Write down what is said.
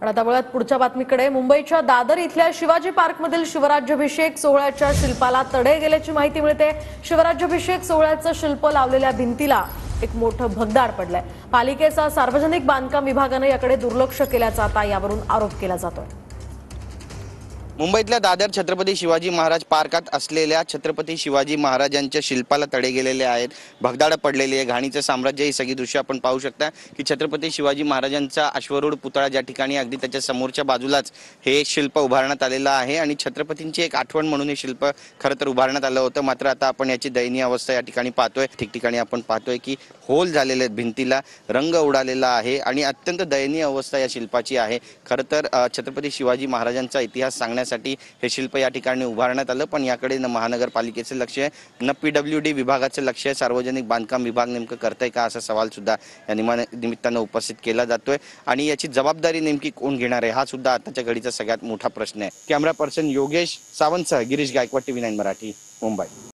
आणि आता वळत पुढच्या बातमीकडे. मुंबईच्या दादर इथल्या शिवाजी पार्कमधील शिवराज्याभिषेक सोहळ्याच्या शिल्पाला तडे गेल्याची माहिती मिळते. शिवराज्याभिषेक सोहळ्याचं शिल्प लावलेल्या भिंतीला एक मोठं भगदाड पडलंय. पालिकेचा सार्वजनिक बांधकाम विभागानं याकडे दुर्लक्ष केल्याचा आता यावरून आरोप केला जातोय. मुंबईतल्या दादर छत्रपती शिवाजी महाराज पार्कात असलेल्या छत्रपती शिवाजी महाराजांच्या शिल्पाला तडे गेलेले आहेत. भगदाड पडलेली आहे. घाणीचं साम्राज्य ही सगळी दृश्य आपण पाहू शकता की छत्रपती शिवाजी महाराजांचा अश्वरूढ पुतळा ज्या ठिकाणी अगदी त्याच्या समोरच्या बाजूलाच हे शिल्प उभारण्यात आलेलं आहे आणि छत्रपतींची एक आठवण म्हणून हे शिल्प खरं तर उभारण्यात आलं होतं. मात्र आता आपण याची दयनीय अवस्था या ठिकाणी पाहतोय. ठिकठिकाणी आपण पाहतोय की होल झालेले आहेत, भिंतीला रंग उडालेला आहे आणि अत्यंत दयनीय अवस्था या शिल्पाची आहे. खरं तर छत्रपती शिवाजी महाराजांचा इतिहास सांगण्यासाठी हे शिल्प या ठिकाणी उभारण्यात आलं, पण याकडे न महानगरपालिकेचं लक्ष आहे, न PWD विभागाचं लक्ष आहे. सार्वजनिक बांधकाम विभाग नेमकं करतंय का असा सवाल सुद्धा या निमित्तानं उपस्थित केला जातोय आणि याची जबाबदारी नेमकी कोण घेणार आहे हा सुद्धा आताच्या घडीचा सगळ्यात मोठा प्रश्न आहे. कॅमेरा पर्सन योगेश सावंतसह गिरीश गायकवाड, TV9 मराठी, मुंबई.